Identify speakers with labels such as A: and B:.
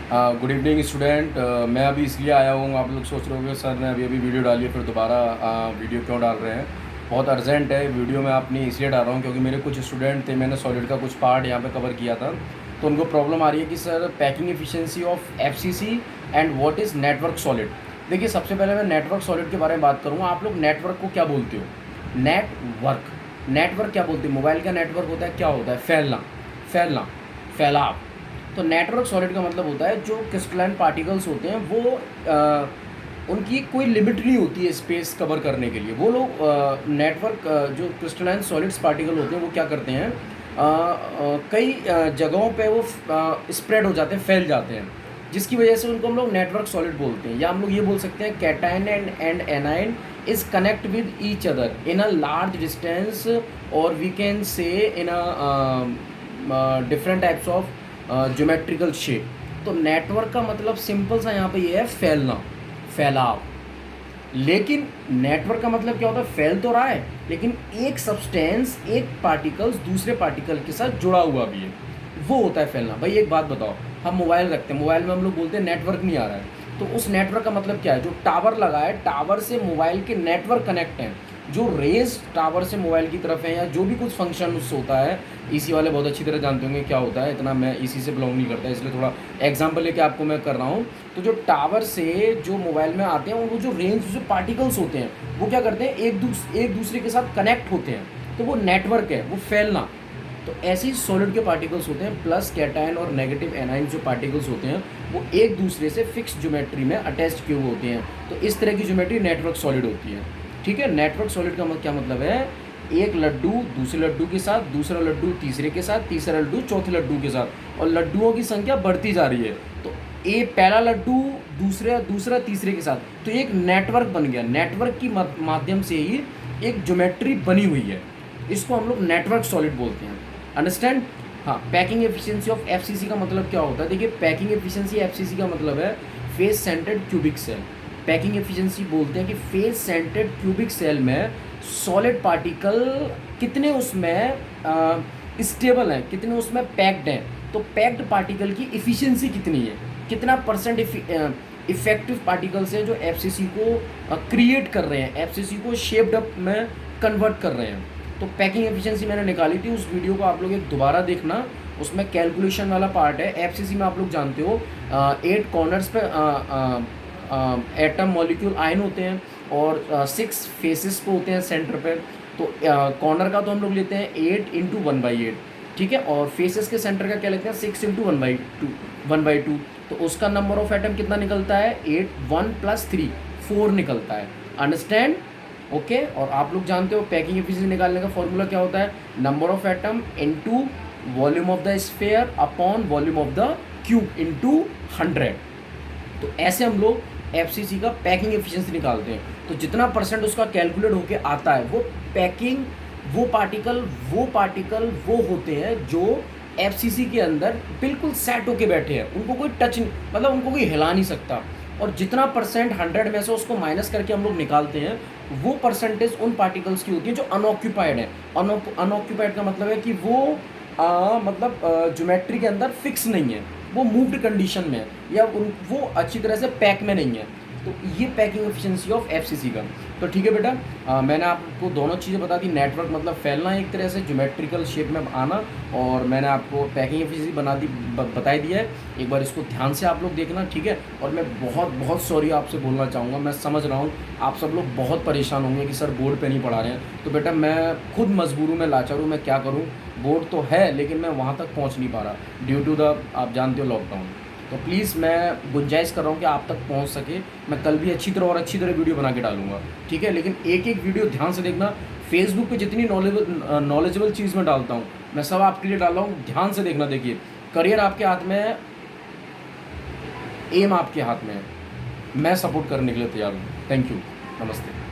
A: Good evening student. मैं अभी इसलिए आया हूँ, आप लोग सोच रहे होंगे सर ने अभी अभी वीडियो डाली है फिर दोबारा वीडियो क्यों डाल रहे हैं। बहुत अर्जेंट है वीडियो, मैं अपनी इसलिए डाल रहा हूँ क्योंकि मेरे कुछ स्टूडेंट थे, मैंने सॉलिड का कुछ पार्ट यहाँ पे कवर किया था, तो उनको प्रॉब्लम आ रही है कि sir packing efficiency of FCC and what is network solid. देखिए, सबसे पहले मैं नेटवर्क सॉलिड के बारे में बात करूँगा। आप लोग नेटवर्क को क्या बोलते हो? नेटवर्क। नेटवर्क क्या बोलते हैं? मोबाइल का नेटवर्क होता है, क्या होता है? फैलना, फैलना, फैलाव। तो नेटवर्क सॉलिड का मतलब होता है जो क्रिस्टलाइन पार्टिकल्स होते हैं वो उनकी कोई लिमिट नहीं होती है स्पेस कवर करने के लिए। वो लोग नेटवर्क जो क्रिस्टलाइन सॉलिड्स पार्टिकल होते हैं वो क्या करते हैं, कई जगहों पे वो स्प्रेड हो जाते हैं, फैल जाते हैं, जिसकी वजह से उनको हम लोग नेटवर्क सॉलिड बोलते हैं। या हम लोग ये बोल सकते हैं cation and anion is connect with each other in a large distance, और we can say in a different types of geometrical shape. तो नेटवर्क का मतलब सिंपल सा यहाँ पे ये है, फैलना, फैलाव। लेकिन नेटवर्क का मतलब क्या होता है? फैल तो रहा है, लेकिन एक सब्सटेंस, एक पार्टिकल्स दूसरे पार्टिकल के साथ जुड़ा हुआ भी है, वो होता है फैलना। भाई एक बात बताओ, हम मोबाइल रखते हैं, मोबाइल में हम लोग बोलते हैं नेटवर्क नहीं आ रहा है, तो उस नेटवर्क का मतलब क्या है? जो टावर लगा है, टावर से मोबाइल के नेटवर्क कनेक्ट हैं, जो रेज टावर से मोबाइल की तरफ है, या जो भी कुछ फंक्शन उससे होता है। ईसी वाले बहुत अच्छी तरह जानते होंगे क्या होता है, इतना मैं ईसी से बिलोंग नहीं करता, इसलिए थोड़ा एग्जांपल लेके आपको मैं कर रहा हूँ। तो जो टावर से जो मोबाइल में आते हैं, वो जो रेंज जो पार्टिकल्स होते हैं वो क्या करते हैं, एक दूसरे के साथ कनेक्ट होते हैं, तो वो नेटवर्क है, वो फैलना। तो ऐसे ही सॉलिड के पार्टिकल्स होते हैं, प्लस कैटायन और नेगेटिव एनाइन जो पार्टिकल्स होते हैं वो एक दूसरे से फिक्स ज्योमेट्री में अटैच किए हुए होते हैं। तो इस तरह की ज्योमेट्री नेटवर्क सॉलिड होती है। ठीक है, नेटवर्क सॉलिड का क्या मतलब है? एक लड्डू दूसरे लड्डू के साथ, दूसरा लड्डू तीसरे के साथ, तीसरा लड्डू चौथे लड्डू के साथ, और लड्डुओं की संख्या बढ़ती जा रही है। तो ये पहला लड्डू दूसरा दूसरा तीसरे के साथ, तो एक नेटवर्क बन गया। नेटवर्क की माध्यम से ही एक ज्योमेट्री बनी हुई है, इसको हम लोग नेटवर्क सॉलिड बोलते हैं। अंडरस्टैंड? हाँ, पैकिंग एफिशिएंसी ऑफ एफसीसी का मतलब क्या होता है? देखिए, पैकिंग एफिशिएंसी एफसीसी का मतलब है face centred cubic cell. Packing efficiency बोलते हैं कि फेस सेंटर्ड क्यूबिक सेल में सॉलिड पार्टिकल कितने उसमें स्टेबल हैं, कितने उसमें पैक्ड हैं। तो पैक्ड पार्टिकल की इफ़िशियंसी कितनी है, कितना परसेंट इफेक्टिव पार्टिकल्स हैं जो एफसीसी को क्रिएट कर रहे हैं, एफसीसी को शेप्ड अप में कन्वर्ट कर रहे हैं। तो पैकिंग एफिशिएंसी मैंने निकाली थी, उस वीडियो को आप लोग एक दोबारा देखना, उसमें कैलकुलेशन वाला पार्ट है। एफसीसी में आप लोग जानते हो 8 कॉर्नर्स पे एटम मॉलिक्यूल आयन होते हैं, और 6 फेसेस पे होते हैं सेंटर पे। तो कॉर्नर का तो हम लोग लेते हैं 8 इंटू 1/8, ठीक है, और फेसेस के सेंटर का क्या लेते हैं 6 इंटू 1/2। तो उसका नंबर ऑफ एटम कितना निकलता है? 8, 1 + 3, 4 निकलता है। अंडरस्टैंड? ओके। और आप लोग जानते हो पैकिंग एफिशिएंसी निकालने का फॉर्मूला क्या होता है? Number of atom into volume of the sphere upon volume of the cube into 100। तो ऐसे हम लोग एफसीसी का पैकिंग एफिशिएंसी निकालते हैं। तो जितना परसेंट उसका कैलकुलेट होके आता है, वो पैकिंग, वो पार्टिकल वो होते हैं जो एफसीसी के अंदर बिल्कुल सेट होके बैठे हैं, उनको कोई टच नहीं, मतलब उनको कोई हिला नहीं सकता। और जितना परसेंट 100 में से उसको माइनस करके हम लोग निकालते हैं, वो परसेंटेज उन पार्टिकल्स की होती है जो अनऑक्यूपाइड है। अनऑक्यूपाइड का मतलब है कि वो मतलब ज्योमेट्री के अंदर फिक्स नहीं है, वो मूव्ड कंडीशन में है, या वो अच्छी तरह से पैक में नहीं है। तो ये पैकिंग एफिशिएंसी ऑफ एफसीसी का। तो ठीक है बेटा, मैंने आपको दोनों चीज़ें बता दी। नेटवर्क मतलब फैलना एक तरह से, ज्योमेट्रिकल शेप में आना, और मैंने आपको पैकिंग एफिशिएंसी बताई दी है। एक बार इसको ध्यान से आप लोग देखना, ठीक है। और मैं बहुत बहुत सॉरी आपसे बोलना चाहूँगा, मैं समझ रहा हूँ आप सब लोग बहुत परेशान होंगे कि सर बोर्ड पे नहीं पढ़ा रहे हैं। तो बेटा मैं खुद मजबूर हूँ, मैं लाचार हूँ, मैं क्या करूँ, बोर्ड तो है लेकिन मैं वहाँ तक पहुँच नहीं पा रहा ड्यू टू द, आप जानते हो, लॉकडाउन। तो प्लीज़ मैं गुंजाइश कर रहा हूँ कि आप तक पहुँच सके। मैं कल भी अच्छी तरह वीडियो बना के डालूंगा, ठीक है। लेकिन एक एक वीडियो ध्यान से देखना। फेसबुक पे जितनी नॉलेजेबल चीज़ मैं डालता हूँ, मैं सब आपके लिए डाल रहा हूँ, ध्यान से देखना। देखिए, करियर आपके हाथ में है, एम आपके हाथ में है, मैं सपोर्ट करने के लिए तैयार हूँ। थैंक यू, नमस्ते।